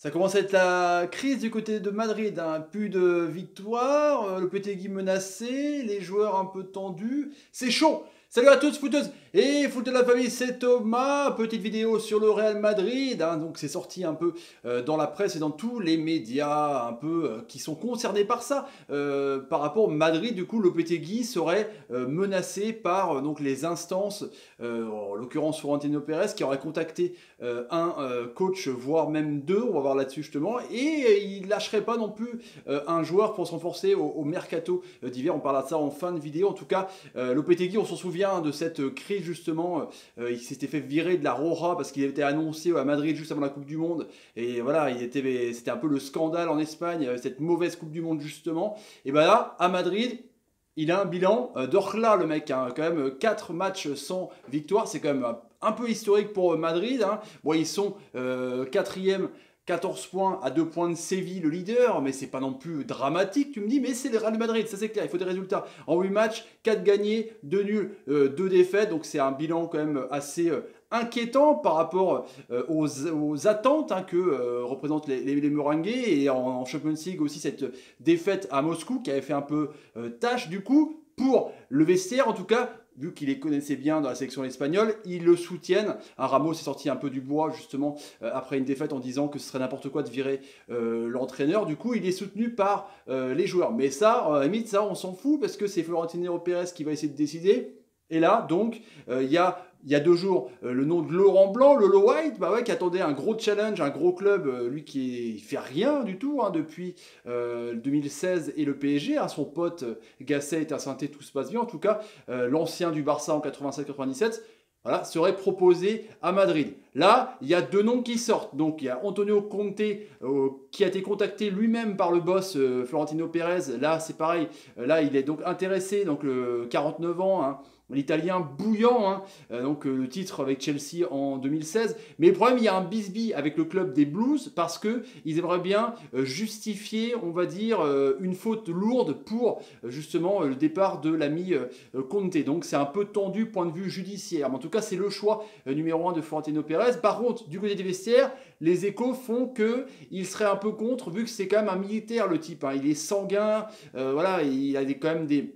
Ça commence à être la crise du côté de Madrid, hein. Plus de victoires, le Lopetegui menacé, les joueurs un peu tendus. C'est chaud. Salut à tous, footeuses et foot de la famille, c'est Thomas. Petite vidéo sur le Real Madrid, hein. Donc c'est sorti un peu dans la presse et dans tous les médias un peu qui sont concernés par ça. Par rapport au Madrid, du coup, Lopetegui serait menacé par donc les instances, en l'occurrence Florentino Pérez, qui aurait contacté un coach, voire même deux. On va voir là-dessus justement, et il lâcherait pas non plus un joueur pour se renforcer au mercato d'hiver. On parlera de ça en fin de vidéo. En tout cas, Lopetegui, on s'en souvient de cette crise justement. Il s'était fait virer de la Roja parce qu'il était annoncé à Madrid juste avant la Coupe du Monde, et voilà, c'était un peu le scandale en Espagne, cette mauvaise Coupe du Monde justement. Et ben là, à Madrid, il a un bilan d'Orla, le mec, hein, quand même 4 matchs sans victoire, c'est quand même un peu historique pour Madrid, hein. Bon, ils sont 4e, 14 points, à 2 points de Séville, le leader, mais c'est pas non plus dramatique, tu me dis, mais c'est le Real Madrid, ça c'est clair, il faut des résultats. En 8 matchs, 4 gagnés, 2 nuls, 2 défaites, donc c'est un bilan quand même assez inquiétant par rapport aux attentes, hein, que représentent les Merengues, et en Champions League aussi cette défaite à Moscou qui avait fait un peu tâche du coup pour le vestiaire. En tout cas, vu qu'il les connaissait bien dans la sélection espagnole, ils le soutiennent. Ramos est sorti un peu du bois justement après une défaite en disant que ce serait n'importe quoi de virer l'entraîneur. Du coup, il est soutenu par les joueurs. Mais ça, à la limite, ça, on s'en fout parce que c'est Florentino Pérez qui va essayer de décider. Et là, donc, il y a 2 jours, le nom de Laurent Blanc, Lolo White, bah ouais, qui attendait un gros challenge, un gros club, lui qui fait rien du tout, hein, depuis 2016 et le PSG, hein. Son pote Gasset est à Saint-Étienne, tout se passe bien. En tout cas, l'ancien du Barça en 87-97, voilà, serait proposé à Madrid. Là, il y a 2 noms qui sortent. Donc, il y a Antonio Conte qui a été contacté lui-même par le boss Florentino Pérez. Là, c'est pareil. Là, il est donc intéressé. Donc, 49 ans, hein, l'Italien bouillant, hein, donc le titre avec Chelsea en 2016. Mais le problème, il y a un bisbille avec le club des Blues parce qu'ils aimeraient bien justifier, on va dire, une faute lourde pour justement le départ de l'ami Conte. Donc c'est un peu tendu point de vue judiciaire. Mais en tout cas, c'est le choix numéro 1 de Florentino Pérez. Par contre, du côté des vestiaires, les échos font qu'il serait un peu contre, vu que c'est quand même un militaire le type, hein. Il est sanguin, voilà, il a quand même des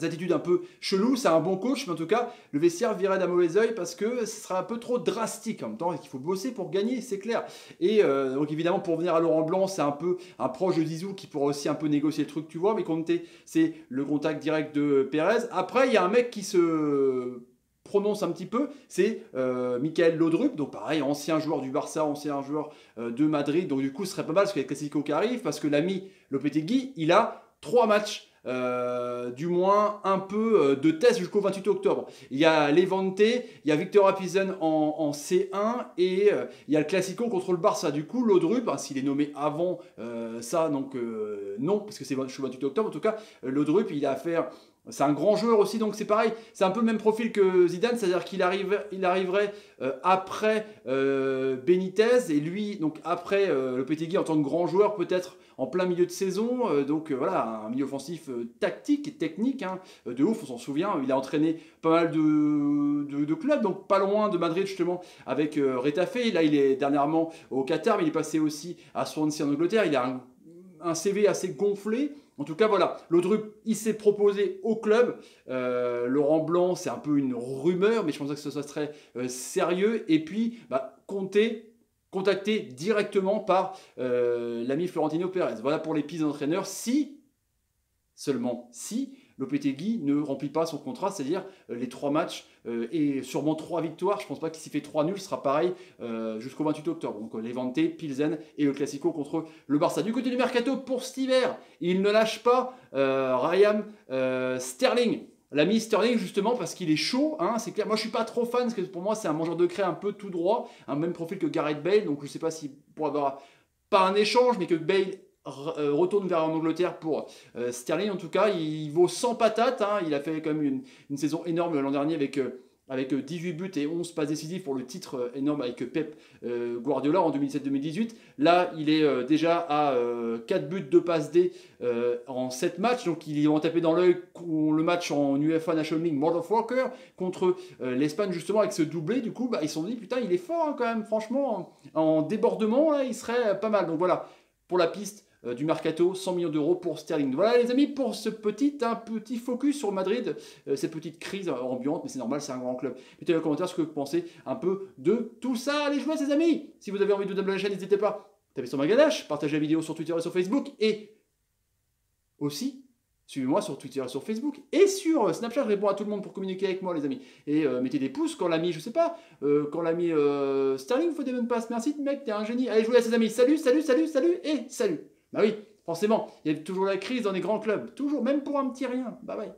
attitudes un peu cheloues. C'est un bon coach, mais en tout cas, le vestiaire virait d'un mauvais oeil parce que ce serait un peu trop drastique. En même temps, il faut bosser pour gagner, c'est clair. Et donc évidemment, pour venir à Laurent Blanc, c'est un peu un proche de Zizou qui pourrait aussi un peu négocier le truc, tu vois. Mais Conte, c'est le contact direct de Pérez. Après, il y a un mec qui se prononce un petit peu, c'est Michael Laudrup, donc pareil, ancien joueur du Barça, ancien joueur de Madrid. Donc du coup, ce serait pas mal parce qu'il y a le Classico qui arrive, parce que l'ami Lopetegui, il a 3 matchs. Du moins un peu de test jusqu'au 28 octobre. Il y a Levante, il y a Victoria Pilsen en C1, et il y a le Classico contre le Barça. Du coup, Laudrup, hein, s'il est nommé avant ça, donc non, parce que c'est jusqu'au 28 octobre. En tout cas, Laudrup, il a affaire. C'est un grand joueur aussi, donc c'est pareil. C'est un peu le même profil que Zidane, c'est-à-dire qu'il arriverait après Benitez, et lui, donc après Lopetegui en tant que grand joueur, peut-être en plein milieu de saison. Donc voilà, un milieu offensif tactique et technique, hein, de ouf, on s'en souvient. Il a entraîné pas mal de clubs, donc pas loin de Madrid justement, avec Retafe. Là, il est dernièrement au Qatar, mais il est passé aussi à Swansea en Angleterre. Il a un CV assez gonflé. En tout cas, voilà, Laudrup, il s'est proposé au club. Laurent Blanc, c'est un peu une rumeur, mais je pense que ce serait sérieux. Et puis, bah, contacté directement par l'ami Florentino Pérez. Voilà pour les pistes d'entraîneur. Si, seulement si, Lopetegui ne remplit pas son contrat, c'est-à-dire les 3 matchs et sûrement 3 victoires. Je ne pense pas qu'il s'y fait 3 nuls, ce sera pareil jusqu'au 28 octobre. Donc Levante, Pilsen et le Classico contre le Barça. Du côté du mercato pour cet hiver, il ne lâche pas Raheem Sterling. L'ami Sterling, justement, parce qu'il est chaud, hein, c'est clair. Moi, je suis pas trop fan, parce que pour moi, c'est un mangeur de craie un peu tout droit, un même profil que Gareth Bale. Donc, je sais pas si pour avoir pas un échange, mais que Bale retourne vers Angleterre pour Sterling. En tout cas, il vaut 100 patates, hein. Il a fait quand même une saison énorme l'an dernier avec avec 18 buts et 11 passes décisives pour le titre énorme avec Pep Guardiola en 2017-2018. Là, il est déjà à 4 buts, 2 passes D en 7 matchs. Donc, ils vont taper dans l'œil le match en UEFA National League World of Soccer contre l'Espagne, justement, avec ce doublé. Du coup, ils se sont dit, putain, il est fort hein, quand même. Franchement, en débordement, là, il serait pas mal. Donc, voilà, pour la piste du mercato, 100 millions d'euros pour Sterling. Voilà les amis pour ce petit focus sur Madrid, cette petite crise ambiante, mais c'est normal, c'est un grand club. Mettez dans les commentaires ce que vous pensez un peu de tout ça. Allez jouer les amis. Si vous avez envie de vous abonner à la chaîne, n'hésitez pas. Tapez sur ma ganache, partagez la vidéo sur Twitter et sur Facebook, et aussi suivez-moi sur Twitter et sur Facebook et sur Snapchat. Je réponds à tout le monde pour communiquer avec moi les amis. Et mettez des pouces quand l'ami, je sais pas, quand l'ami Sterling faut des bonnes passes. Merci mec, t'es un génie. Allez jouer à ses amis. Salut, salut, salut, salut et salut. Bah oui, forcément, il y a toujours la crise dans les grands clubs. Toujours, même pour un petit rien. Bye bye.